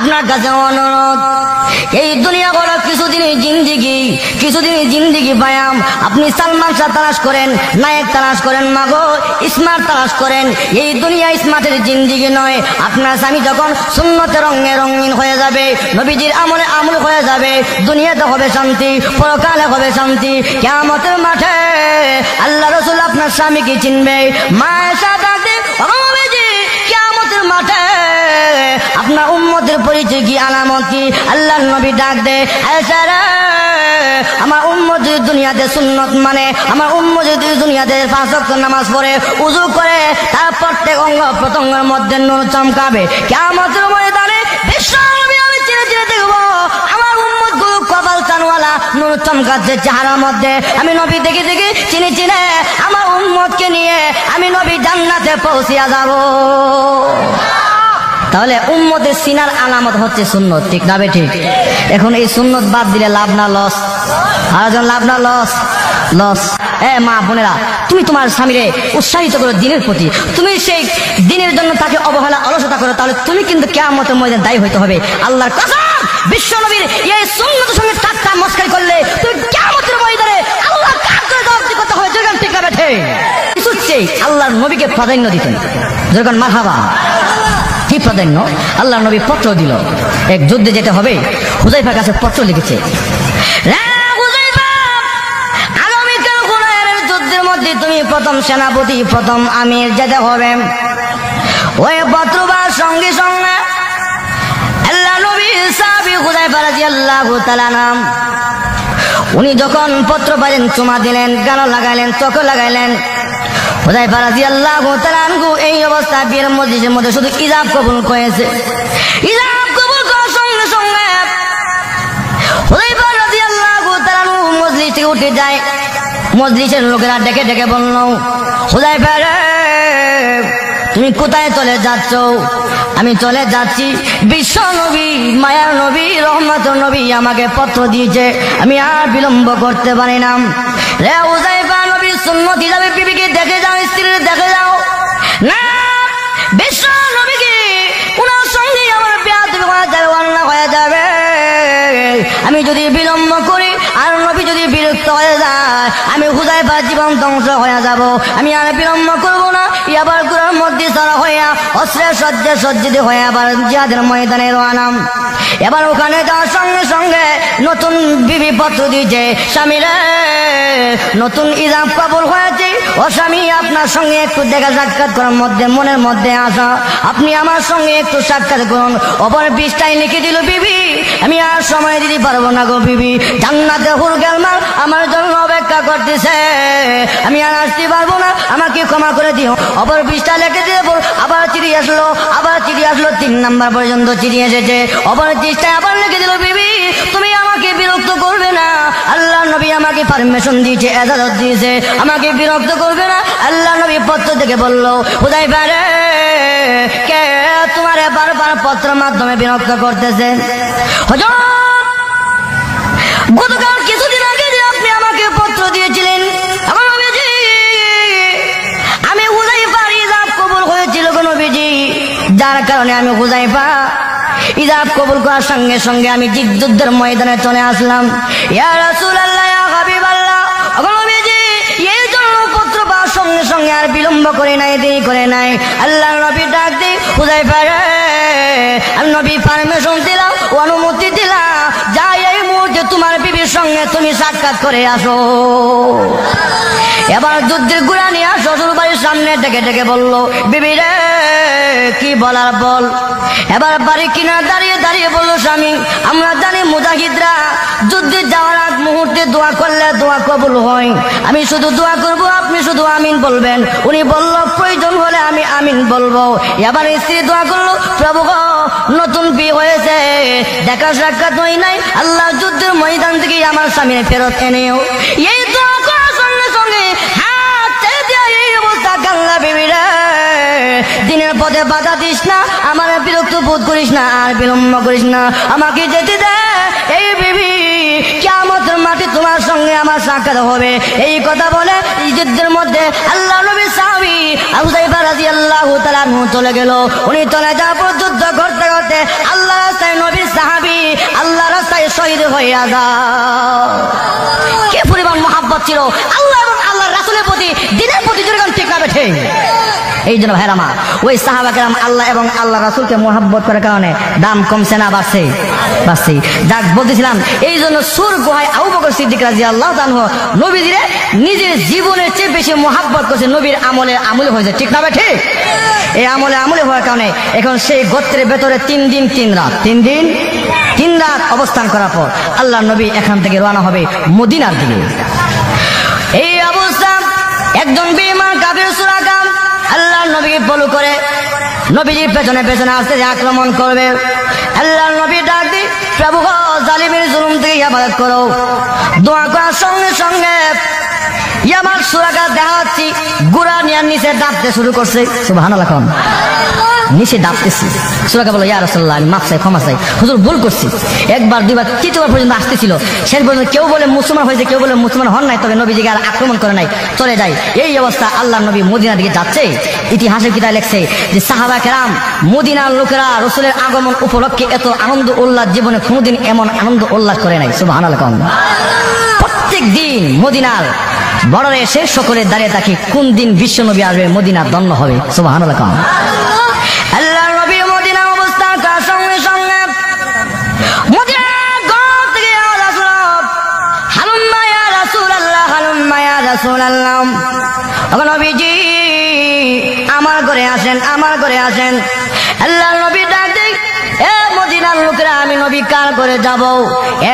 আপনার কাছে অনুরোধ, এই দুনিয়া বড় কিছুদিনই জিন্দিগি পায়াম। আপনি সালমান শাহ তালাশ করেন, নায়ক তালাশ করেন, মাগো স্মার্ট তালাশ করেন। এই দুনিয়া স্মার্টের জিন্দিগি নয়। আপনার স্বামী যখন সুন্নতে রঙে রঙিন হয়ে যাবে, নবীজির আমলে আমল হয়ে যাবে, দুনিয়াতে হবে শান্তি, পরকালে হবে শান্তি। কিয়ামতের মাঠে আল্লাহ রাসূল আপনার স্বামীকে চিনবে। মায়েশা ডাকতে, নবীজি কিয়ামতের মাঠে আপনার উম্মতের পরিচয় কি, আলামত কি? আল্লাহর নবী ডাক দে, আয়েশা রে, আমার উম্মত যদি দুনিয়াতে সুন্নত মানে, আমার উম্মত যদি দুনিয়াতে 5 ওয়াক্ত নামাজ পড়ে, উযু করে, তার প্রত্যেক অঙ্গ প্রত্যঙ্গের মধ্যে নূর চমকাবে। কিয়ামতের ময়দানে বিশ্ব নবী আমি চিনে চিনে দেখব আমার উম্মত গুলো কপাল চানওয়ালা, নূর চমকাচ্ছে চেহারার মধ্যে। আমি নবী দেখে দেখে চিনে চিনে আমার উম্মতকে নিয়ে আমি নবী জান্নাতে পৌঁছিয়া যাব। তাহলে উম্মতের সিনার আলামত হচ্ছে সুন্নত, ঠিক না ঠিক? এখন এই সুন্নত বাদ দিলে লাভ না লস? আরেকজন লাভ না লস? লস। মা বোনেরা, তুমি তোমার স্বামীরে উৎসাহিত করো দিনের প্রতি, তুমি সেই দিনের জন্য তাকে অবহেলা অলসতা করো, তাহলে তুমি কিন্তু কিয়ামতের ময়দানে দায়ী হইতে হবে। আল্লাহর কসম, বিশ্ব নবীর এই সুন্নতের সঙ্গে ঠাট্টা মস্কারি করলে তুমি কিয়ামতের ময়দানে আল্লাহর কাছে জবাবদিহি করতে হবে। যেরকম ঠিক না ঠিক? কিছু চেয়ে আল্লাহর নবীকে প্রাধান্য দিতেন, যেরকম মারহাবা। কি প্রাধান্য? আল্লাহ নবী পত্র দিল, এক যুদ্ধে যেতে হবে, হুযায়ফার কাছে পত্র লিখেছে, আগামীকাল হুনাইনের যুদ্ধের মধ্যে তুমি প্রথম সেনাপতি, প্রথম আমির যেতে হবে। ওই পত্রবার সঙ্গে সঙ্গে আল্লাহ নবী সাহাবী হুযায়ফা রাদিয়াল্লাহু তাআলা নাম, উনি যখন পত্র পাইলেন চুমা দিলেন, গাল লাগাইলেন, চোখে লাগাইলেন। হুযায়ফা রাদিয়াল্লাহু তাআলা আনহু এই অবস্থা বিয়ের মজলিসের মধ্যে শুধু ইজাব কবুল করেছে। ইজাব কবুল করার সঙ্গে সঙ্গে হুযায়ফা রাদিয়াল্লাহু তাআলা আনহু মজলিস থেকে উঠে যায়। মজলিসের লোকেরা ডেকে ডেকে বলল, হুযায়ফা রে, তুমি কোথায় চলে যাচ্ছ? আমি চলে যাচ্ছি, বিশ্ব নবী, মায়ার নবী, রহমতের নবী আমাকে পত্র দিয়েছে, আমি আর বিলম্ব করতে পারি না। রে হুযায়ফা, নবী সুন্নত হিসাবে বিবিকে দেখে যাও, স্ত্রীর দেখে যাও না, বিশ্ব নবীকে উনার সঙ্গে আমার বেয়াদবি হয়ে যাবে, অন্যায় হয়ে যাবে। আমি যদি বিলম্ব করি আর নবী যদি বিরক্ত হয়ে যায়, আমি হুযায়ফা জীবন ধ্বংস হয়ে যাব। আমি আর বিলম্ব করব না। আবার গুড়ার মধ্যে চড়া হইয়া অস্ত্রের সজ্জে সজ্জিত হয়ে আবার জিহাদের ময়দানে রওয়ানা। এবার ওখানে যাওয়ার সঙ্গে সঙ্গে নতুন বিবি পত্র দিয়েছে, স্বামীরা নতুন ইজাব কবুল হয়েছে, ও স্বামী আপনার সঙ্গে একটু দেখা সাক্ষাৎ করার মধ্যে মনের মধ্যে আসা, আপনি আমার সঙ্গে একটু সাক্ষাৎ করুন। অপর পৃষ্ঠায় লিখে দিল, বিবি আমি আর সময় দিতে পারবো না গো বিবি, জান্নাতে হুরগাল মাল আমার জন্য অপেক্ষা করতেছে, আমি আর আসতে পারবো না, আমাকে ক্ষমা করে দিও। অপর পৃষ্ঠা লিখে দিয়ে বল, আবার চিঠি আসলো, আবার চিঠি আসলো, 3 নাম্বার পর্যন্ত চিঠি এসেছে। অপর পৃষ্ঠায় আবার লিখে দিল, বিবি তুমি আমাকে বিরক্ত করবে না, আল্লাহ নবী আমাকে পারমিশন দিয়েছে, এজাজত দিয়েছে, আমাকে বিরক্ত করবে না। আল্লাহ নবী পত্র থেকে বলল, হুযায়ফা রে, কে তোমারে বারবার পত্রের মাধ্যমে বিরক্ত করতেছে? হুজুর, গতকাল কিছুদিন আগে আপনি আমাকে পত্র দিয়েছিলেন, আমি হুযায়ফার ইজাব কবুল হয়েছিল গো নবীজি, যার কারণে আমি হুযায়ফা ইজাব কবুল করার সঙ্গে সঙ্গে আমি যুদ্ধের ময়দানে চলে আসলাম। ইয়া রাসূলুল্লাহ, ইয়া হাবিবাল্লাহ, গো নবীজি এই জন্য পত্র পাওয়ার সঙ্গে সঙ্গে আর বিলম্ব করে নাই, দেরি করে নাই। আল্লাহ নবী ডাক দিয়ে, হুযায়ফা রে, নবী পারমিশন দিলাম, অনুমতি দিলাম, যাই এই মুহূর্তে তোমার বিবির সঙ্গে তুমি সাক্ষাৎ করে আসো। এবার যুদ্ধের গুড়া নিয়ে শ্বশুর বাড়ির সামনে ডেকে ডেকে বলল, বিবি রে কি বলার বল। এবার বাড়ি কিনা দাঁড়িয়ে দাঁড়িয়ে বলল, স্বামী আমরা জানি মুজাহিদরা যুদ্ধে যাওয়ার আগ মুহূর্তে দোয়া করলে দোয়া কবুল হয়, আমি শুধু দোয়া করব, আপনি শুধু আমিন বলবেন। উনি বলল, প্রয়োজন হলে আমি আমিন বলবো। এবার স্ত্রী দোয়া করলো, প্রভু গো, নতুন বিয়ে হয়েছে, দেখা সাক্ষাৎ হয় নাই, আল্লাহ যুদ্ধের ময়দান থেকে আমার স্বামীর ফেরত এনেও। এই দোয়া করার সঙ্গে সঙ্গে হাত ছেড়ে দিয়ে এই অবস্থা, কাল্লা বিবিরা দিনের পথে বাধা দিস না, আমার বিরক্ত বোধ করিস না, আর বিলম্ব করিস না, আমাকে যেতে দে। এই বিবি কিয়ামতের মাঠে তোমার সঙ্গে আমার সাক্ষাৎ হবে। এই কথা বলে এই যুদ্ধের মধ্যে আল্লাহ নবী সাহাবী হুযায়ফা রাদিয়াল্লাহু তাআলা আনহু চলে গেল। উনি চলে যাওয়ার পর যুদ্ধ করতে করতে আল্লাহ রাস্তায় নবীর সাহাবী আল্লাহ রাস্তায় শহীদ হইয়া যায়। কি পরিমাণ মহব্বত ছিল আল্লাহ এবং আল্লাহর রাসূলের প্রতি, দিনের প্রতি, যেরকম ঠিক না বেঠে। এই জন্য ভাইরা আমার ওই সাহাবা কেরাম আল্লাহ এবং আল্লাহ রাসূলকে মহব্বত করার কারণে দাম কমছে না বাড়ছে? বাড়ছে। যাক বলতেছিলাম, এই জন্য সুর গুহায় আবু বকর সিদ্দিক রাদিয়াল্লাহু তাআলা আনহু নবীজিরে নিজের জীবনের চেয়ে বেশি মহব্বত করছে, নবীর আমলে হয়েছে, ঠিক না ঠিক? এই আমলে হওয়ার কারণে এখন সেই গোত্রের ভেতরে 3 দিন 3 রাত অবস্থান করার পর আল্লাহ নবী এখান থেকে রওনা হবে মদিনার দিকে। এই অবস্থা একজন বেঈমান কাফির সুরাকা আল্লাহ নবীকে ফলো করে নবীজির পেছনে পেছনে আসতে আক্রমণ করবে। আল্লাহ নবী ডাক দি, প্রভু গো, জালিমের জুলুম থেকে ইবাদত করো। দোয়া করার সঙ্গে সঙ্গে ইয়ামার সুরাকা দেখা যাচ্ছে গুড়া নিয়ে নিচে ডাবতে শুরু করছে। সুবহানাল্লাহ। নিচে ডাবতেছি। সুরাকা বলো, ইয়া রাসূলুল্লাহ, আমি মাফ চাই, ক্ষমা চাই, হুজুর ভুল করছি। একবার দুইবার তৃতীয়বার পর্যন্ত আসতেছিল। শেষ পর্যন্ত কেউ বলে মুসলমান হয়েছে, কেউ বলে মুসলমান হন নাই, তবে নবীজিকে আর আক্রমণ করে নাই, চলে যায়। এই অবস্থা আল্লাহ নবী মদিনার দিকে যাচ্ছে। ইতিহাসের কিতাবে লেখছে যে সাহাবা কেরাম মদিনার লোকেরা রাসূলের আগমন উপলক্ষে এত আনন্দ উল্লাস জীবনে কোনোদিন এমন আনন্দ উল্লাস করে নাই। সুবহানাল্লাহ। প্রত্যেক দিন মদিনার বর্ডারে এসে সকলে দাঁড়িয়ে থাকি কোন দিন বিশ্ব নবী আসবে, মদিনা ধন্য হবে। সুবহানাল্লাহ। আল্লাহ নবী মদিনা অবস্থান করার সঙ্গে সঙ্গে মদিনার ঘর থেকে আওয়াজ আসলো, হালুম্মা ইয়া রাসূলুল্লাহ, হালুম্মা ইয়া রাসূলুল্লাহ। ওগো নবীজি, আমার ঘরে আসেন, আমার ঘরে আসেন। আল্লাহ নবী ডাক দেয়, এ মদিনার লোকেরা, আমি নবী কার ঘরে যাব?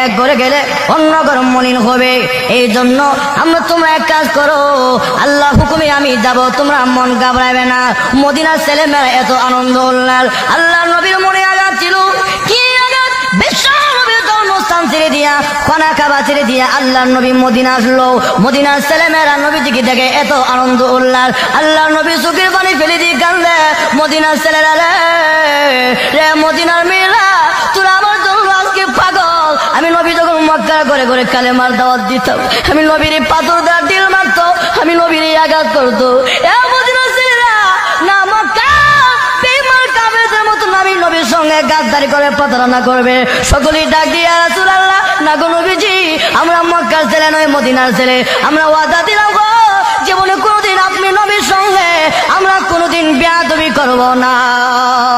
এক ঘরে গেলে অন্য ঘর মলিন হবে। এই জন্য তোমরা এক কাজ করো, আল্লাহ হুকুমে আমি যাব, তোমরা মন ঘাবড়াবে না। মদিনার ছেলেমেয়েরা এত আনন্দ উল্লাস। আল্লাহ নবীর মনে আঘাত ছিল, কি আঘাত? বিশ্ব নবীর জন্মস্থান ছেড়ে দিয়া, খানা কাবা ছেড়ে দিয়া আল্লাহ নবী মদিনা আসলো। মদিনার ছেলেমেয়েরা নবীজিকে দেখে এত আনন্দ উল্লাস। আল্লাহ নবী চোখের পানি ফেলে দিয়ে কাঁদলে, মদিনার ছেলেরা রে, মদিনার মেয়েরা, তোরা আমার জন্য আজকে পাগল। আমি নবী যখন মক্কার ঘরে ঘরে কালেমার দাওয়াত দিতাম, আমি নবীর পাথর দেওয়ার দিল মারত, আমি নবীর আঘাত করতো। মদিনার ছেলেরা না মক্কা বেঈমান কাফেরদের মতো আমি নবীর সঙ্গে গাদ্দারি করে প্রতারণা করবে। সকলেই ডাক দিয়ে, ইয়া রাসূলুল্লাহ, না গো নবীজি, আমরা মক্কার ছেলে নয়, মদিনার ছেলে। আমরা ওয়াদা দিলাম গো, জীবনে কোনোদিন আপনি নবীর সঙ্গে আমরা কোনোদিন বেয়াদবি করব না।